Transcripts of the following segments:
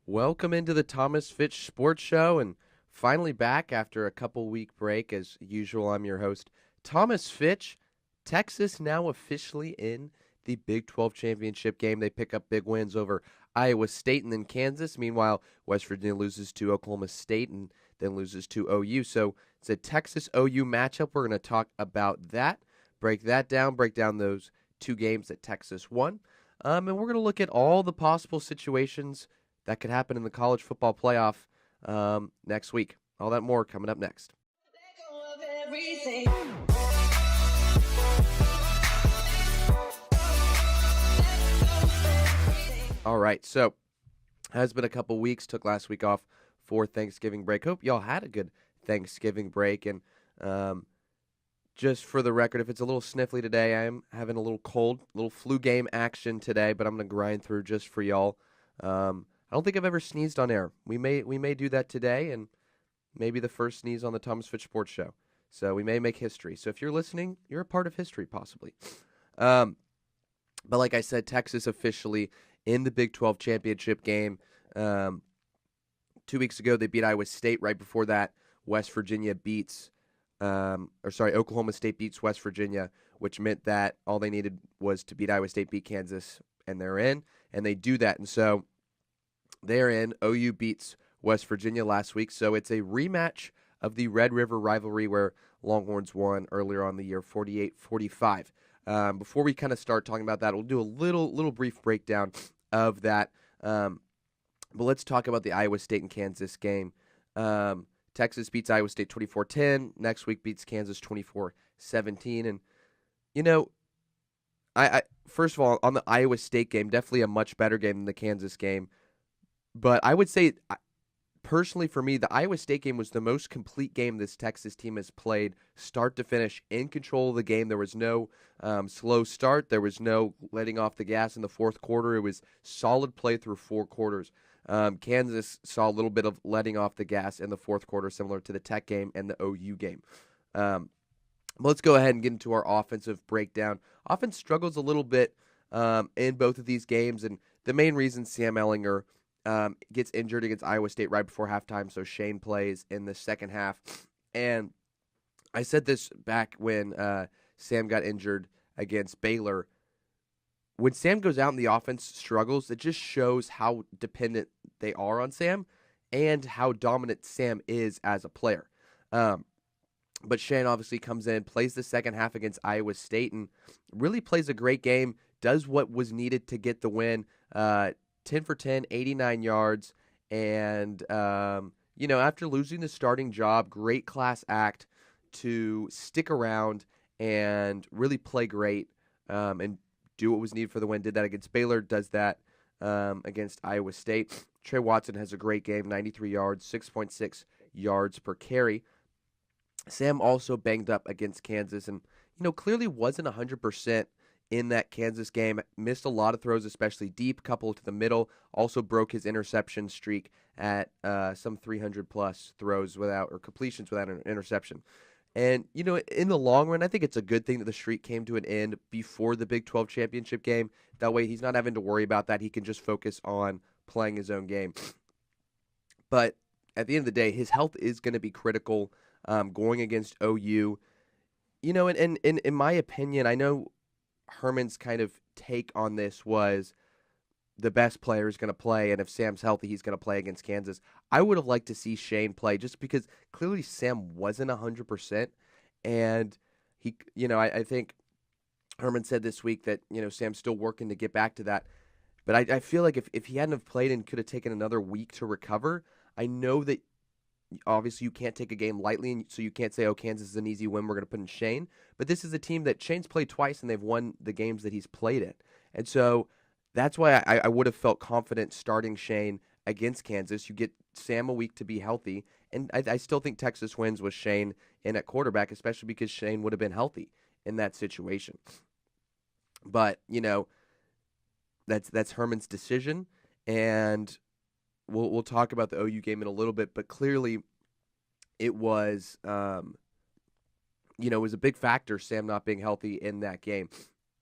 Welcome into the Thomas Fitch Sports Show, and finally back after a couple-week break. As usual, I'm your host, Thomas Fitch. Texas now officially in the Big 12 championship game. They pick up big wins over Iowa State and then Kansas. Meanwhile, West Virginia loses to Oklahoma State and then loses to OU. So it's a Texas OU matchup. We're going to talk about that, break that down, break down those two games that Texas won. And we're going to look at all the possible situations that could happen in the college football playoff next week. All that more coming up next. All right, so has been a couple weeks. Took last week off for Thanksgiving break. Hope y'all had a good Thanksgiving break. And just for the record, if it's a little sniffly today, I am having a little cold, little flu game action today, but I'm going to grind through just for y'all. I don't think I've ever sneezed on air. We may do that today, and maybe the first sneeze on the Thomas Fitch Sports Show. So we may make history. So if you're listening, you're a part of history, possibly. But like I said, Texas officially in the Big 12 championship game. 2 weeks ago, they beat Iowa State. Right before that, Oklahoma State beats West Virginia, which meant that all they needed was to beat Iowa State, beat Kansas, and they're in. And they do that. And so they're in. OU beats West Virginia last week, so it's a rematch of the Red River rivalry where Longhorns won earlier on the year 48-45. Before we kind of start talking about that, we'll do a little brief breakdown of that. But let's talk about the Iowa State and Kansas game. Texas beats Iowa State 24-10. Next week beats Kansas 24-17. And, I first of all, on the Iowa State game, definitely a much better game than the Kansas game. But I would say, personally for me, the Iowa State game was the most complete game this Texas team has played, start to finish, in control of the game. There was no slow start. There was no letting off the gas in the fourth quarter. It was solid play through four quarters. Kansas saw a little bit of letting off the gas in the fourth quarter, similar to the Tech game and the OU game. Let's go ahead and get into our offensive breakdown. Offense struggles a little bit in both of these games, and the main reason Sam Ehlinger gets injured against Iowa State right before halftime, so Shane plays in the second half. And I said this back when Sam got injured against Baylor. When Sam goes out and the offense struggles, it just shows how dependent they are on Sam and how dominant Sam is as a player. But Shane obviously comes in, plays the second half against Iowa State, and really plays a great game, does what was needed to get the win. 10 for 10, 89 yards, and, after losing the starting job, great class act to stick around and really play great and do what was needed for the win. Did that against Baylor, does that against Iowa State. Trey Watson has a great game, 93 yards, 6.6 yards per carry. Sam also banged up against Kansas and, clearly wasn't 100% in that Kansas game. Missed a lot of throws, especially deep, couple to the middle. Also broke his interception streak at some 300-plus throws or completions without an interception. And, in the long run, I think it's a good thing that the streak came to an end before the Big 12 championship game. That way he's not having to worry about that. He can just focus on playing his own game. But at the end of the day, his health is going to be critical going against OU. And in my opinion, I know Herman's kind of take on this was the best player is going to play, and if Sam's healthy, he's going to play against Kansas. I would have liked to see Shane play just because clearly Sam wasn't 100%, and he, I think Herman said this week that, Sam's still working to get back to that, but I feel like if he hadn't have played and could have taken another week to recover, I know that obviously you can't take a game lightly, and so you can't say, oh, Kansas is an easy win, we're going to put in Shane. But this is a team that Shane's played twice, and they've won the games that he's played in. And so that's why I would have felt confident starting Shane against Kansas. You get Sam a week to be healthy, and I still think Texas wins with Shane in at quarterback, especially because Shane would have been healthy in that situation. But, that's Herman's decision, and we'll talk about the OU game in a little bit, but clearly it was, it was a big factor, Sam not being healthy in that game.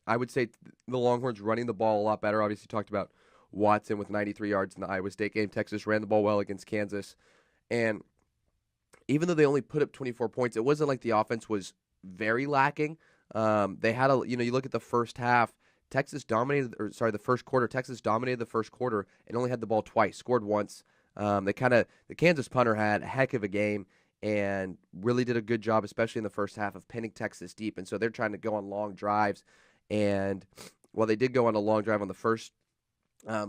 I would say the Longhorns running the ball a lot better. Obviously talked about Watson with 93 yards in the Iowa State game. Texas ran the ball well against Kansas. And even though they only put up 24 points, it wasn't like the offense was very lacking. They had you look at the first half, the first quarter, Texas dominated the first quarter and only had the ball twice, scored once. The Kansas punter had a heck of a game and really did a good job, especially in the first half, of pinning Texas deep. And so they're trying to go on long drives. And while they did go on a long drive on the first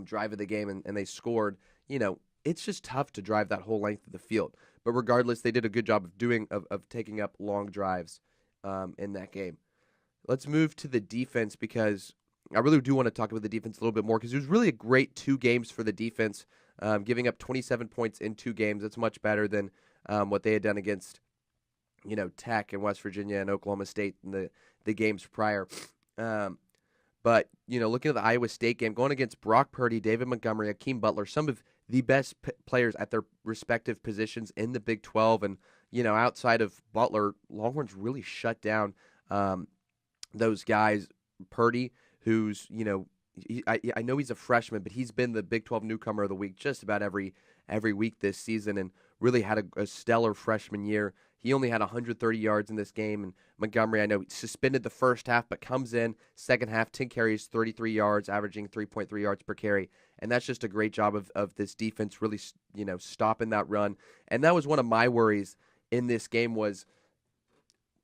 drive of the game and they scored, it's just tough to drive that whole length of the field. But regardless, they did a good job of taking up long drives in that game. Let's move to the defense, because I really do want to talk about the defense a little bit more, because it was really a great 2 games for the defense, giving up 27 points in 2 games. That's much better than what they had done against, Tech and West Virginia and Oklahoma State in the games prior. But, looking at the Iowa State game, going against Brock Purdy, David Montgomery, Akeem Butler, some of the best players at their respective positions in the Big 12. And, outside of Butler, Longhorns really shut down those guys. Purdy, who's, I know he's a freshman, but he's been the Big 12 newcomer of the week just about every week this season, and really had a stellar freshman year. He only had 130 yards in this game. And Montgomery, I know, suspended the first half, but comes in second half, 10 carries, 33 yards, averaging 3.3 yards per carry. And that's just a great job of this defense really, stopping that run. And that was one of my worries in this game, was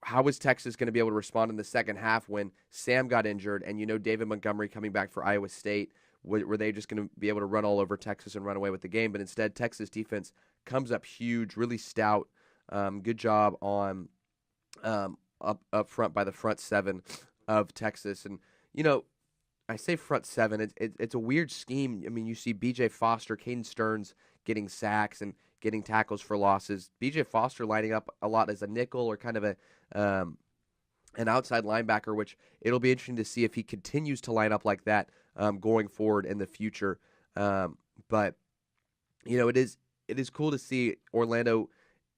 how was Texas going to be able to respond in the second half when Sam got injured and, David Montgomery coming back for Iowa State? Were they just going to be able to run all over Texas and run away with the game? But instead, Texas defense comes up huge, really stout. Good job on up front by the front 7 of Texas. And, I say front 7, it's a weird scheme. I mean, you see B.J. Foster, Caden Stearns getting sacks and getting tackles for losses. B.J. Foster lining up a lot as a nickel or kind of an outside linebacker, which it'll be interesting to see if he continues to line up like that going forward in the future. But, it is cool to see Orlando.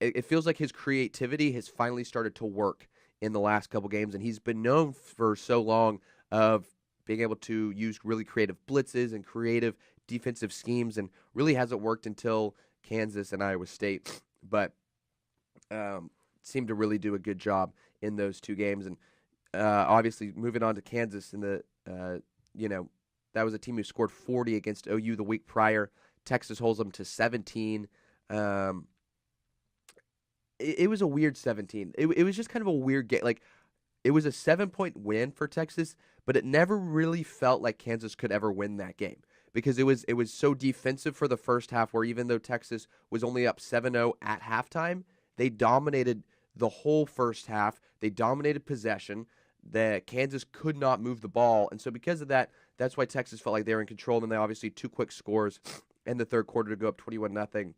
It feels like his creativity has finally started to work in the last couple games, and he's been known for so long of being able to use really creative blitzes and creative defensive schemes, and really hasn't worked until Kansas and Iowa State, but seemed to really do a good job in those 2 games. And obviously moving on to Kansas, that was a team who scored 40 against OU the week prior. Texas holds them to 17. It was a weird 17. It was just kind of a weird game. Like, it was a 7-point win for Texas, but it never really felt like Kansas could ever win that game, because it was so defensive for the first half, where even though Texas was only up 7-0 at halftime, they dominated the whole first half. They dominated possession. Kansas could not move the ball, and so because of that, that's why Texas felt like they were in control. And then they obviously 2 quick scores in the third quarter to go up 21-0.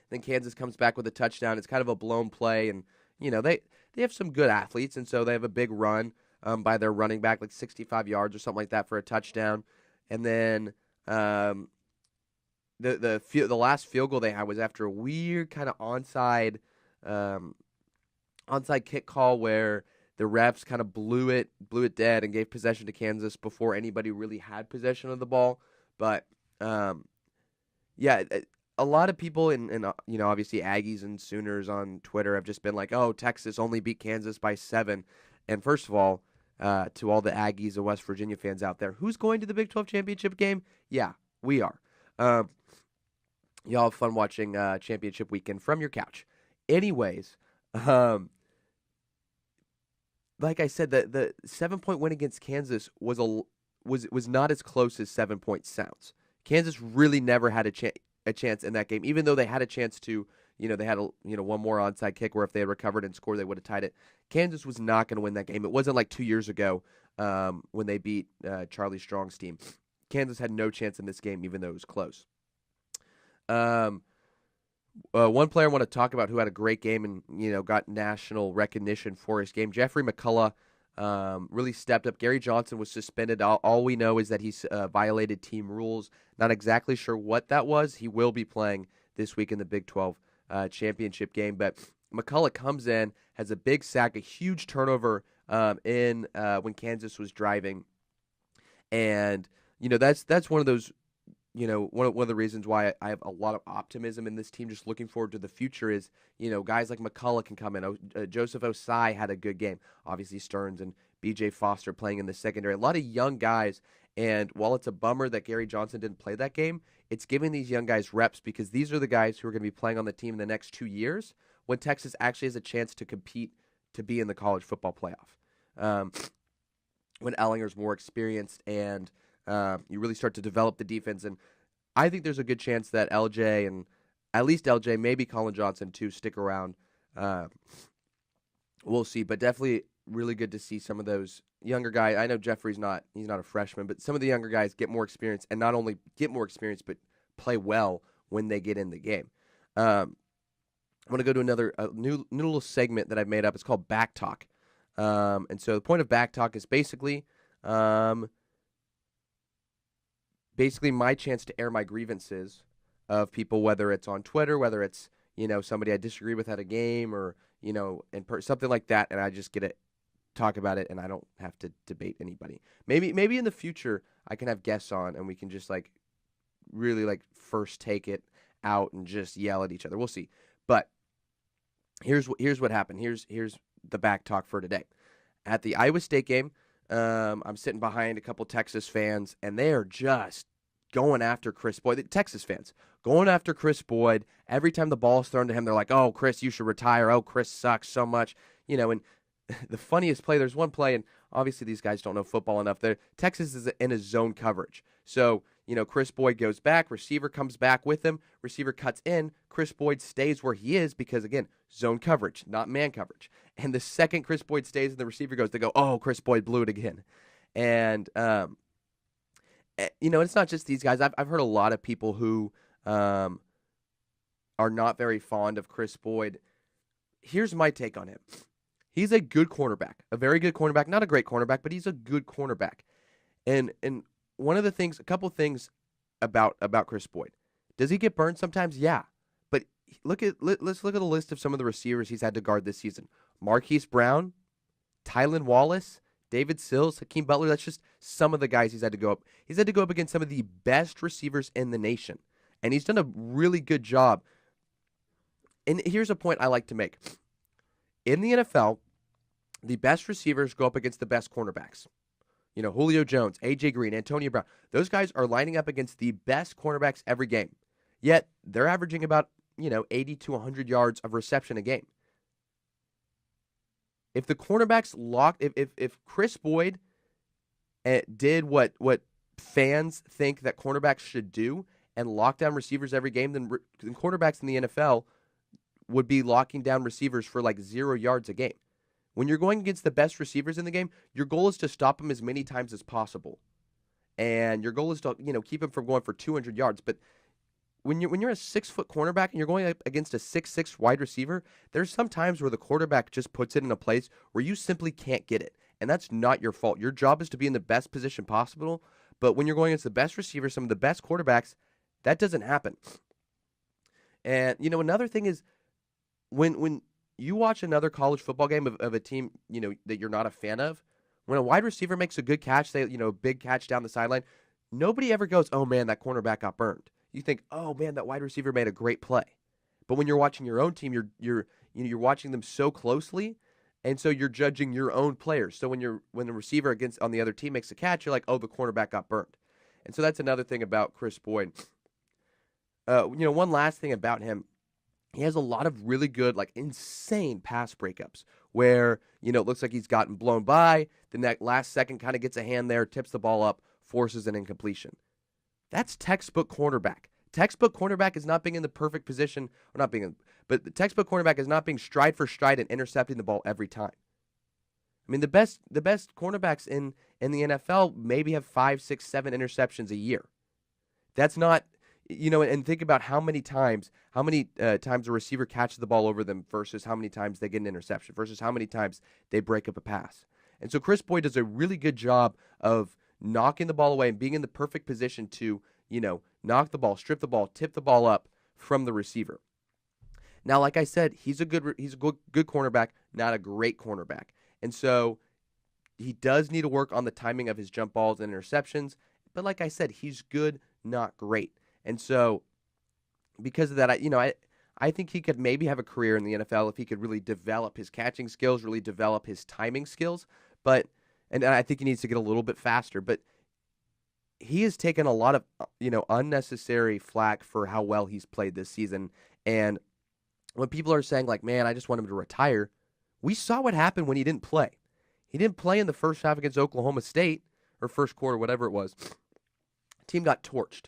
Then Kansas comes back with a touchdown. It's kind of a blown play, and they have some good athletes, and so they have a big run by their running back, like 65 yards or something like that for a touchdown. And then the last field goal they had was after a weird kind of onside kick call where the refs kind of blew it dead and gave possession to Kansas before anybody really had possession of the ball. But a lot of people and obviously Aggies and Sooners on Twitter have just been like, oh, Texas only beat Kansas by 7. And first of all, to all the Aggies and West Virginia fans out there, who's going to the Big 12 championship game? Yeah, we are. Y'all have fun watching championship weekend from your couch. Anyways, like I said, the 7-point win against Kansas was not as close as 7 points sounds. Kansas really never had a chance in that game, even though they had a chance to, they had one more onside kick where if they had recovered and scored, they would have tied it. Kansas was not going to win that game. It wasn't like 2 years ago when they beat Charlie Strong's team. Kansas had no chance in this game, even though it was close. One player I want to talk about who had a great game and, got national recognition for his game, Jeffrey McCullough, really stepped up. Gary Johnson was suspended. All we know is that he's violated team rules. Not exactly sure what that was. He will be playing this week in the Big 12 championship game. But McCullough comes in, has a big sack, a huge turnover when Kansas was driving. And, that's one of those, one of the reasons why I have a lot of optimism in this team. Just looking forward to the future is, guys like McCullough can come in. Joseph Osai had a good game. Obviously Stearns and B.J. Foster playing in the secondary. A lot of young guys. And while it's a bummer that Gary Johnson didn't play that game, it's giving these young guys reps because these are the guys who are going to be playing on the team in the next 2 years when Texas actually has a chance to compete to be in the college football playoff. When Ellinger's more experienced and you really start to develop the defense. And I think there's a good chance that LJ and at least LJ, maybe Colin Johnson too, stick around. We'll see, but definitely really good to see some of those younger guys. I know he's not a freshman, but some of the younger guys get more experience and not only get more experience, but play well when they get in the game. I'm going to go to another new little segment that I've made up. It's called Back Talk. And so the point of Back Talk is basically my chance to air my grievances of people, whether it's on Twitter, whether it's, somebody I disagree with at a game or, something like that. And I just get to talk about it and I don't have to debate anybody. Maybe in the future I can have guests on and we can just really first take it out and just yell at each other. We'll see. But here's what happened. Here's the Back Talk for today. At the Iowa State game, I'm sitting behind a couple Texas fans, and they are just going after Chris Boyd. The Texas fans going after Chris Boyd. Every time the ball is thrown to him, they're like, "Oh, Chris, you should retire. Oh, Chris sucks so much." And the funniest play, there's one play, and obviously these guys don't know football enough. Texas is in a zone coverage. So, Chris Boyd goes back, receiver comes back with him, receiver cuts in, Chris Boyd stays where he is because, again, zone coverage, not man coverage. And the second Chris Boyd stays and the receiver goes, they go, "Oh, Chris Boyd blew it again." And, it's not just these guys. I've heard a lot of people who are not very fond of Chris Boyd. Here's my take on him. He's a good cornerback, a very good cornerback, not a great cornerback, but he's a good cornerback. And a couple things about Chris Boyd. Does he get burned sometimes? Yeah. But let's look at the list of some of the receivers he's had to guard this season. Marquise Brown, Tylan Wallace, David Sills, Hakeem Butler. That's just some of the guys he's had to go up. He's had to go up against some of the best receivers in the nation. And he's done a really good job. And here's a point I like to make. In the NFL, the best receivers go up against the best cornerbacks. Julio Jones, A.J. Green, Antonio Brown. Those guys are lining up against the best cornerbacks every game. Yet, they're averaging about, 80 to 100 yards of reception a game. If the cornerbacks locked, if Chris Boyd did what fans think that cornerbacks should do and lock down receivers every game, then quarterbacks in the NFL would be locking down receivers for 0 yards a game. When you're going against the best receivers in the game, your goal is to stop them as many times as possible. And your goal is to, keep them from going for 200 yards. But when you're a 6-foot cornerback and you're going up against a 6'6" wide receiver, there's some times where the quarterback just puts it in a place where you simply can't get it. And that's not your fault. Your job is to be in the best position possible. But when you're going against the best receivers, some of the best quarterbacks, that doesn't happen. And, another thing is when you watch another college football game of a team, that you're not a fan of, when a wide receiver makes a good catch, say, a big catch down the sideline, nobody ever goes, "Oh man, that cornerback got burned." You think, "Oh man, that wide receiver made a great play." But when you're watching your own team, you're watching them so closely, and so you're judging your own players. So when the receiver on the other team makes a catch, you're like, "Oh, the cornerback got burned." And so that's another thing about Chris Boyd. One last thing about him. He has a lot of really good, insane pass breakups where, it looks like he's gotten blown by. The last second kind of gets a hand there, tips the ball up, forces an incompletion. That's textbook cornerback. Textbook cornerback is not being in the perfect position, but the textbook cornerback is not being stride for stride and intercepting the ball every time. I mean, the best cornerbacks in the NFL maybe have 5, 6, 7 interceptions a year. That's not... and think about how many times a receiver catches the ball over them versus how many times they get an interception versus how many times they break up a pass. And so Chris Boyd does a really good job of knocking the ball away and being in the perfect position to, knock the ball, strip the ball, tip the ball up from the receiver. Now, like I said, he's a good cornerback, not a great cornerback. And so he does need to work on the timing of his jump balls and interceptions, But like I said, he's good, not great. And so because of that, I think he could maybe have a career in the NFL if he could really develop his catching skills, really develop his timing skills. But and I think he needs to get a little bit faster. But he has taken a lot of unnecessary flack for how well he's played this season. And when people are saying like, "Man, I just want him to retire," we saw what happened when he didn't play. He didn't play in the first half against Oklahoma State, or first quarter, whatever it was. Team got torched.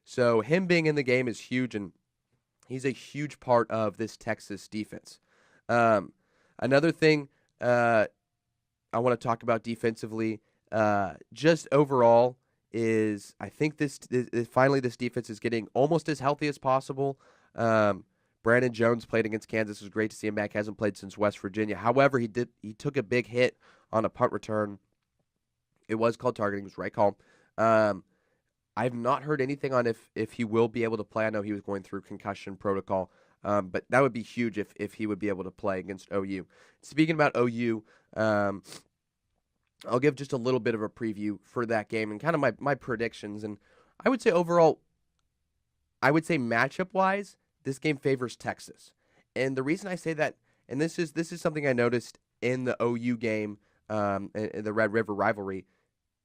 So him being in the game is huge, and he's a huge part of this Texas defense. Another thing I want to talk about defensively, just overall, is I think finally this defense is getting almost as healthy as possible. Brandon Jones played against Kansas. It was great to see him back. Hasn't played since West Virginia. However, he took a big hit on a punt return. It was called targeting. It was the right call. I've not heard anything on if he will be able to play. I know he was going through concussion protocol, but that would be huge if he would be able to play against OU. Speaking about OU, I'll give just a little bit of a preview for that game and kind of my predictions. And I would say overall, matchup-wise, this game favors Texas. And the reason I say that, and this is something I noticed in the OU game, in the Red River rivalry,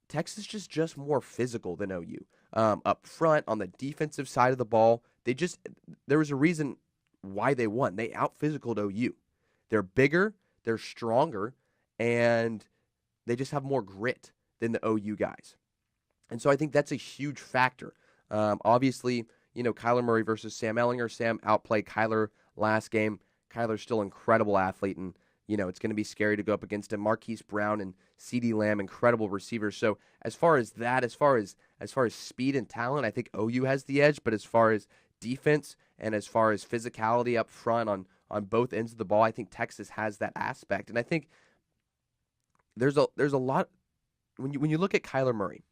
Texas is just more physical than OU. Up front, on the defensive side of the ball, there was a reason why they won. They out-physicaled OU. They're bigger, they're stronger, and they just have more grit than the OU guys. And so I think that's a huge factor. Obviously, Kyler Murray versus Sam Ehlinger. Sam outplayed Kyler last game. Kyler's still an incredible athlete, and it's going to be scary to go up against him. Marquise Brown and CeeDee Lamb, incredible receivers. So as far as speed and talent, I think OU has the edge. But as far as defense and as far as physicality up front on both ends of the ball, I think Texas has that aspect. And I think there's a lot when you look at Kyler Murray.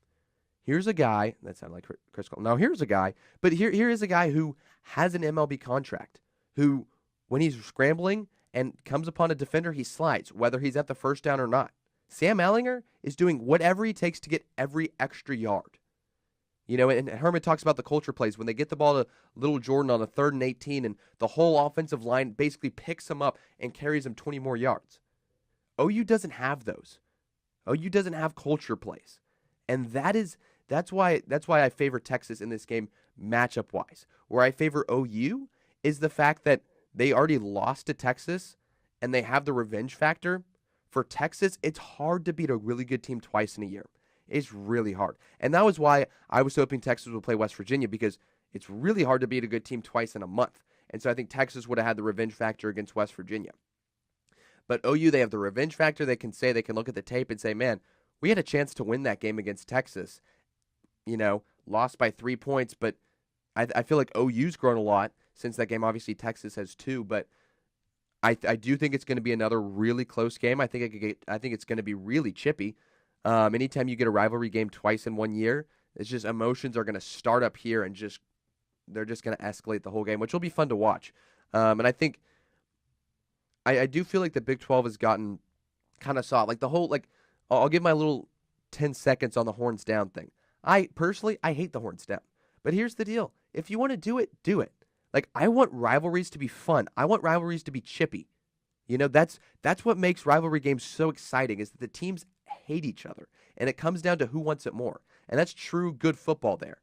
Here's a guy that sounded like Chris Cole. Now here's a guy, but here is a guy who has an MLB contract, who when he's scrambling and comes upon a defender, he slides, whether he's at the first down or not. Sam Ehlinger is doing whatever he takes to get every extra yard. And Herman talks about the culture plays. When they get the ball to Little Jordan on a 3rd and 18, and the whole offensive line basically picks him up and carries him 20 more yards. OU doesn't have those. OU doesn't have culture plays. And that's why I favor Texas in this game matchup-wise. Where I favor OU is the fact that they already lost to Texas, and they have the revenge factor. For Texas, it's hard to beat a really good team twice in a year. It's really hard. And that was why I was hoping Texas would play West Virginia, because it's really hard to beat a good team twice in a month. And so I think Texas would have had the revenge factor against West Virginia. But OU, they have the revenge factor. They can look at the tape and say, man, we had a chance to win that game against Texas. Lost by 3 points, but I feel like OU's grown a lot since that game. Obviously, Texas has 2, but I do think it's going to be another really close game. I think it's going to be really chippy. Anytime you get a rivalry game twice in 1 year, it's just emotions are going to start up here and they're just going to escalate the whole game, which will be fun to watch. And I think I do feel like the Big 12 has gotten kind of soft. I'll give my little 10 seconds on the horns down thing. I hate the horns down. But here's the deal. If you want to do it, do it. I want rivalries to be fun. I want rivalries to be chippy. That's what makes rivalry games so exciting, is that the teams hate each other. And it comes down to who wants it more. And that's true good football there.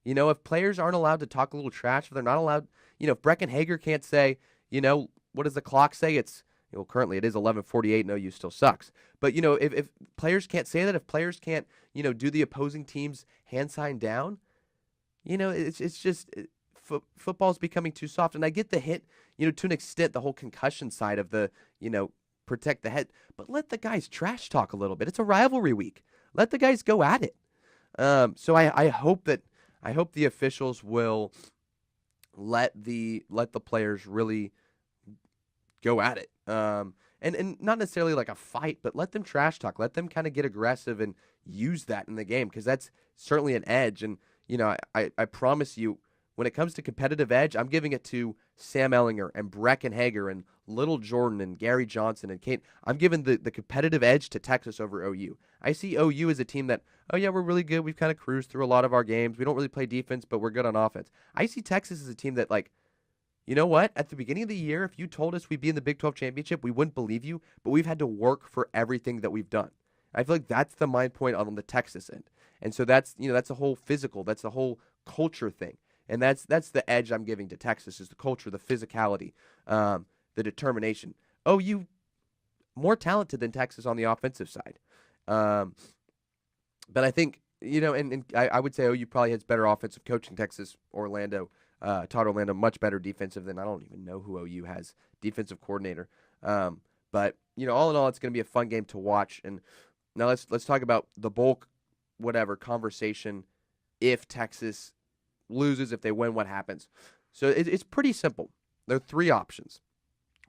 If players aren't allowed to talk a little trash, if they're not allowed, if Brecken Hager can't say, what does the clock say? Currently it is 11:48 and OU still sucks. But, if players can't say that, if players can't, do the opposing team's hand sign down, it's just football's becoming too soft. And I get the hit, to an extent, the whole concussion side of the, protect the head. But let the guys trash talk a little bit. It's a rivalry week. Let the guys go at it. So I hope the officials will let the players really go at it. And not necessarily like a fight, but let them trash talk. Let them kind of get aggressive and use that in the game, because that's certainly an edge. And, I promise you, when it comes to competitive edge, I'm giving it to Sam Ehlinger and Brecken Hager and Little Jordan and Gary Johnson and Kate. I'm giving the competitive edge to Texas over OU. I see OU as a team that oh yeah, we're really good. We've kind of cruised through a lot of our games. We don't really play defense, but we're good on offense. I see Texas as a team that, like, you know what? At the beginning of the year, if you told us we'd be in the Big 12 championship, we wouldn't believe you, but we've had to work for everything that we've done. I feel like that's the mind point on the Texas end. And so that's the whole physical, that's the whole culture thing. And that's the edge I'm giving to Texas is the culture, the physicality, the determination. Oh, you more talented than Texas on the offensive side. Um, but I think, and I would say OU probably has better offensive coaching. Texas, Orlando, Todd Orlando, much better defensive than I don't even know who OU has defensive coordinator. But all in all, it's going to be a fun game to watch. And now let's talk about the bulk, whatever conversation. If Texas loses, if they win, what happens? So it's pretty simple. There are three options.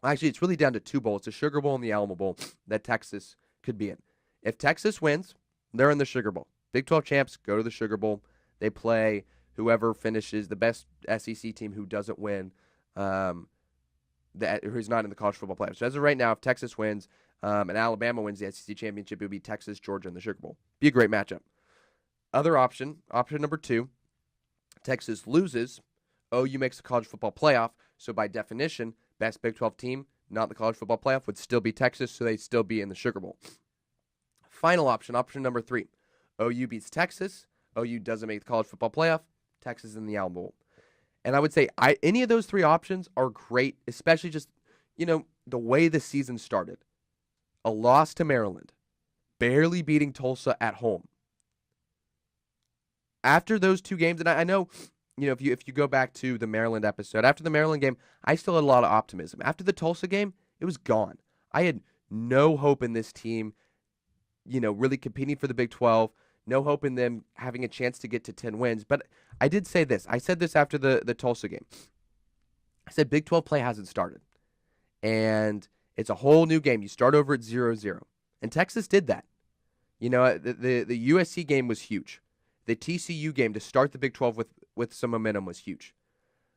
Actually, it's really down to two bowls: the Sugar Bowl and the Alamo Bowl that Texas could be in. If Texas wins, they're in the Sugar Bowl. Big 12 champs go to the Sugar Bowl. They play whoever finishes the best SEC team who doesn't win, who's not in the college football playoffs. So as of right now, if Texas wins and Alabama wins the SEC championship, it would be Texas, Georgia in the Sugar Bowl. Be a great matchup. Other option number two, Texas loses, OU makes the college football playoff. So by definition, best Big 12 team, not the college football playoff, would still be Texas, so they'd still be in the Sugar Bowl. Final option number three, OU beats Texas, OU doesn't make the college football playoff, Texas in the Alamo Bowl. And I would say any of those three options are great, especially just, the way the season started. A loss to Maryland, barely beating Tulsa at home. After those two games, and I know, if you go back to the Maryland episode, after the Maryland game, I still had a lot of optimism. After the Tulsa game, it was gone. I had no hope in this team, really competing for the Big 12, no hope in them having a chance to get to 10 wins. But I did say this. I said this after the Tulsa game. I said Big 12 play hasn't started. And it's a whole new game. You start over at 0-0. And Texas did that. The USC game was huge. The TCU game to start the Big 12 with some momentum was huge.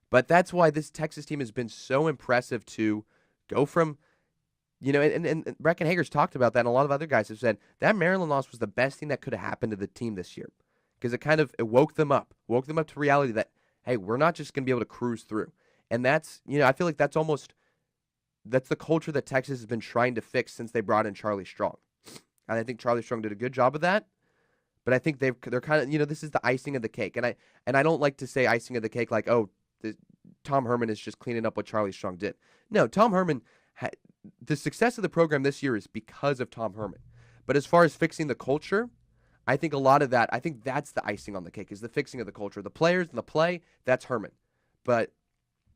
But that's why this Texas team has been so impressive to go from, and Brecken Hager's talked about that, and a lot of other guys have said that Maryland loss was the best thing that could have happened to the team this year. Because it woke them up to reality that, hey, we're not just going to be able to cruise through. And that's, I feel like that's the culture that Texas has been trying to fix since they brought in Charlie Strong. And I think Charlie Strong did a good job of that. But I think they're kind of, this is the icing of the cake. And I don't like to say icing of the cake like, oh, Tom Herman is just cleaning up what Charlie Strong did. No, Tom Herman, the success of the program this year is because of Tom Herman. But as far as fixing the culture, I think a lot of that, I think that's the icing on the cake, is the fixing of the culture. The players and the play, that's Herman. But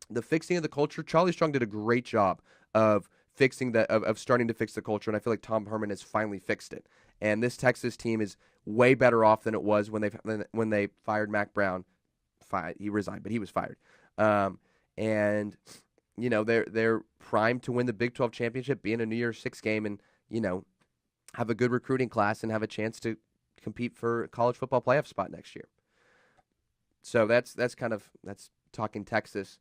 the fixing of the culture, Charlie Strong did a great job of fixing of starting to fix the culture, and I feel like Tom Herman has finally fixed it. And this Texas team is way better off than it was when they fired Mac Brown. He resigned, but he was fired. And they're primed to win the Big 12 championship, be in a New Year's Six game, and have a good recruiting class and have a chance to compete for a college football playoff spot next year. So that's talking Texas.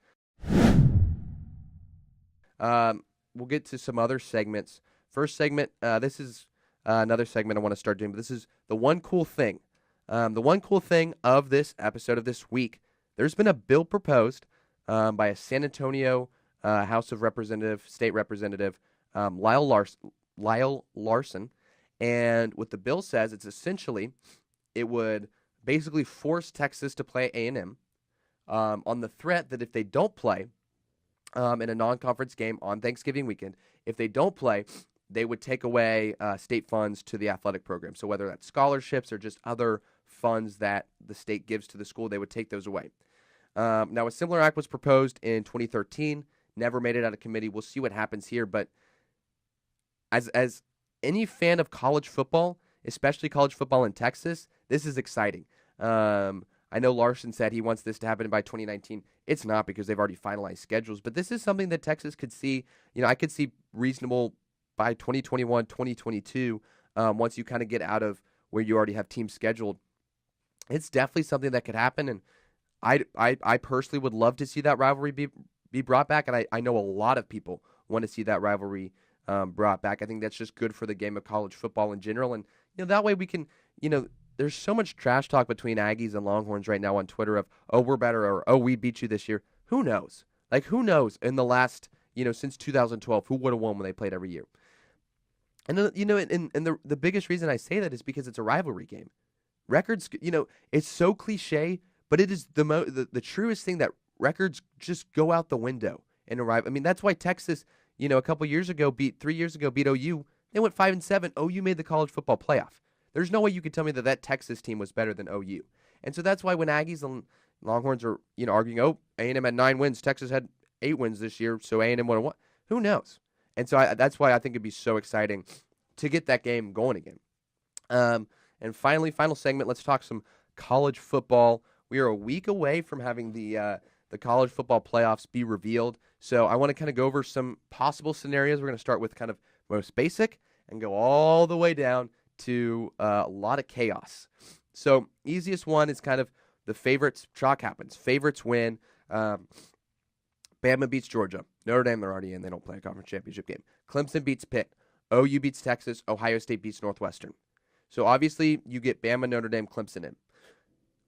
We'll get to some other segments. First segment, this is another segment I want to start doing, but this is the one cool thing. The one cool thing of this episode of this week, there's been a bill proposed by a San Antonio House of Representative, State Representative, Lyle Larson. And what the bill says, it's essentially, it would basically force Texas to play A&M on the threat that if they don't play in a non-conference game on Thanksgiving weekend, if they don't play, they would take away state funds to the athletic program. So whether that's scholarships or just other funds that the state gives to the school, they would take those away. Now, a similar act was proposed in 2013, never made it out of committee. We'll see what happens here. But as any fan of college football, especially college football in Texas, this is exciting. I know Larson said he wants this to happen by 2019. It's not, because they've already finalized schedules. But this is something that Texas could see. I could see reasonable by 2021, 2022, once you kind of get out of where you already have teams scheduled. It's definitely something that could happen, and I personally would love to see that rivalry be brought back, and I know a lot of people want to see that rivalry brought back. I think that's just good for the game of college football in general, and that way we can there's so much trash talk between Aggies and Longhorns right now on Twitter of, oh, we're better, or oh, we beat you this year. Who knows? Like, who knows in the last, since 2012, who would have won when they played every year? And, the biggest reason I say that is because it's a rivalry game. Records, it's so cliche, but it is the truest thing that records just go out the window in a rival. I mean, that's why Texas, a couple years ago, 3 years ago, beat OU. They went 5-7. OU made the college football playoff. There's no way you could tell me that Texas team was better than OU. And so that's why when Aggies and Longhorns are, arguing, oh, A&M had 9 wins, Texas had 8 wins this year, so A&M would have won. Who knows? And so that's why I think it'd be so exciting to get that game going again. And finally, final segment, let's talk some college football. We are a week away from having the college football playoffs be revealed. So I want to kind of go over some possible scenarios. We're going to start with kind of most basic and go all the way down to a lot of chaos. So easiest one is kind of the favorites. Chalk happens. Favorites win. Bama beats Georgia. Notre Dame, they're already in. They don't play a conference championship game. Clemson beats Pitt. OU beats Texas. Ohio State beats Northwestern. So obviously you get Bama, Notre Dame, Clemson in.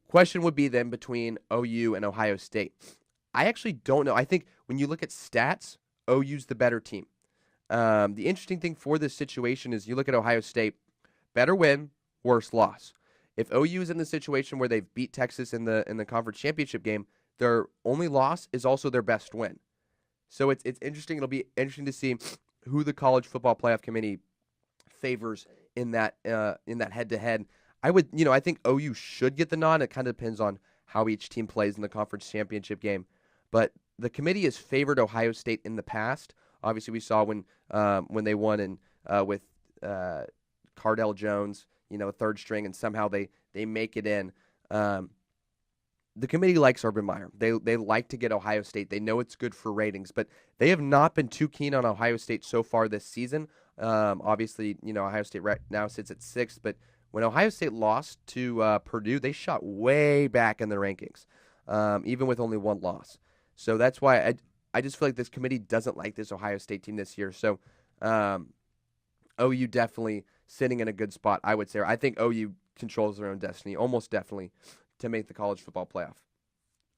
Question would be then between OU and Ohio State. I actually don't know. I think when you look at stats, OU's the better team. The interesting thing for this situation is you look at Ohio State, better win, worse loss. If OU is in the situation where they've beat Texas in the conference championship game, their only loss is also their best win. So it's interesting. It'll be interesting to see who the college football playoff committee favors in that head-to-head. I think OU should get the nod. It kind of depends on how each team plays in the conference championship game. But the committee has favored Ohio State in the past. Obviously, we saw when they won with Cardell Jones, third string, and somehow they make it in. The committee likes Urban Meyer. They like to get Ohio State. They know it's good for ratings, but they have not been too keen on Ohio State so far this season. Obviously, Ohio State right now sits at 6th, but when Ohio State lost to Purdue, they shot way back in the rankings, even with only one loss. So that's why I just feel like this committee doesn't like this Ohio State team this year. So OU definitely sitting in a good spot, I would say. I think OU controls their own destiny, almost definitely, to make the college football playoff.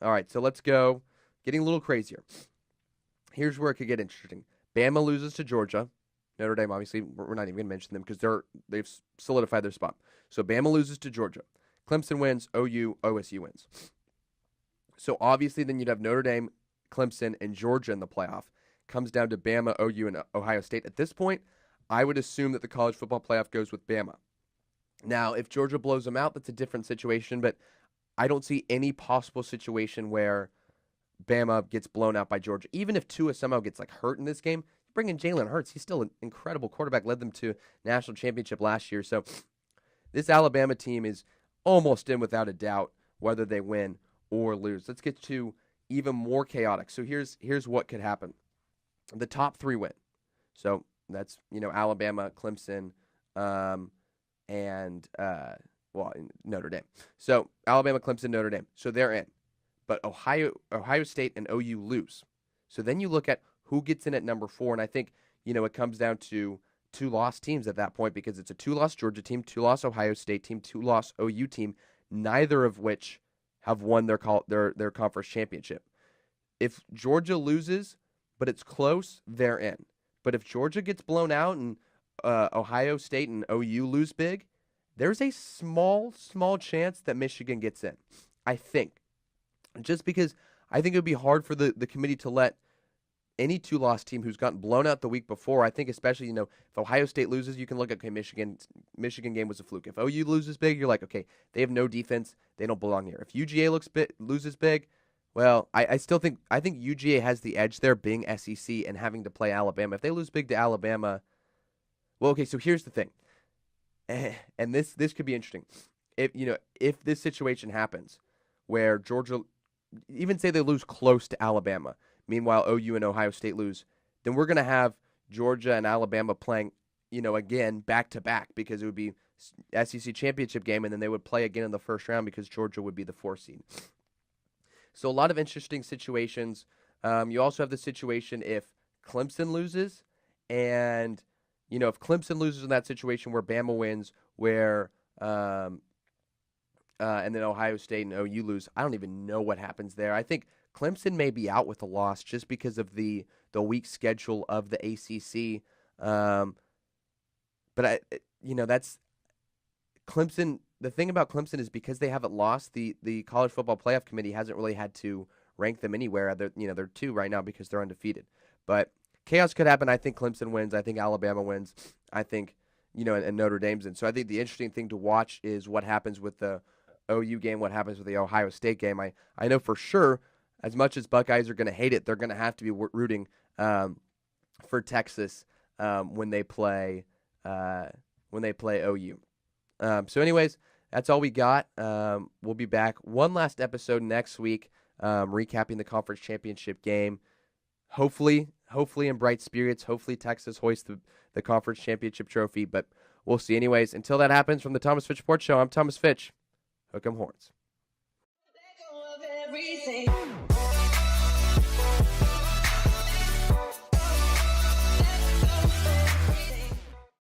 All right, so let's go. Getting a little crazier. Here's where it could get interesting. Bama loses to Georgia. Notre Dame, obviously, we're not even going to mention them because they've solidified their spot. So Bama loses to Georgia. Clemson wins. OSU wins. So obviously then you'd have Notre Dame, Clemson, and Georgia in the playoff. Comes down to Bama, OU, and Ohio State. At this point, I would assume that the college football playoff goes with Bama. Now, if Georgia blows them out, that's a different situation, but I don't see any possible situation where Bama gets blown out by Georgia. Even if Tua somehow gets hurt in this game, bring in Jalen Hurts. He's still an incredible quarterback, led them to national championship last year. So this Alabama team is almost in without a doubt whether they win or lose. Let's get to even more chaotic. So here's what could happen. The top 3 win. So that's, Alabama, Clemson, and Notre Dame. So Alabama, Clemson, Notre Dame. So they're in. But Ohio State and OU lose. So then you look at who gets in at number 4, and I think, it comes down to 2 lost teams at that point because it's a 2-loss Georgia team, 2-loss Ohio State team, 2-loss OU team, neither of which have won their conference championship. If Georgia loses, but it's close, they're in. But if Georgia gets blown out and Ohio State and OU lose big, there's a small chance that Michigan gets in, I think. Just because I think it would be hard for the committee to let any 2-loss team who's gotten blown out the week before. I think especially, if Ohio State loses, you can look at, okay, Michigan game was a fluke. If OU loses big, you're like, okay, they have no defense. They don't belong here. If UGA loses big, well, I think UGA has the edge there being SEC and having to play Alabama. If they lose big to Alabama, well, okay, so here's the thing. And this could be interesting. If this situation happens where Georgia, even say they lose close to Alabama, meanwhile OU and Ohio State lose, then we're going to have Georgia and Alabama playing, again back-to-back because it would be SEC championship game and then they would play again in the first round because Georgia would be the 4th seed. So a lot of interesting situations. You also have the situation if Clemson loses and, if Clemson loses in that situation where Bama wins, where and then Ohio State and OU lose, I don't even know what happens there. I think Clemson may be out with a loss just because of the weak schedule of the ACC. Um, but that's Clemson. The thing about Clemson is because they haven't lost, the College Football Playoff Committee hasn't really had to rank them anywhere. They're 2 right now because they're undefeated. But chaos could happen. I think Clemson wins. I think Alabama wins. I think and Notre Dame's in. So I think the interesting thing to watch is what happens with the OU game, what happens with the Ohio State game. I know for sure, as much as Buckeyes are going to hate it, they're going to have to be rooting for Texas when they play OU. So, anyways, that's all we got. We'll be back one last episode next week, recapping the conference championship game. Hopefully in bright spirits. Hopefully Texas hoists the conference championship trophy, but we'll see. Anyways, until that happens, from the Thomas Fitch Sports Show, I'm Thomas Fitch. Hook 'em horns.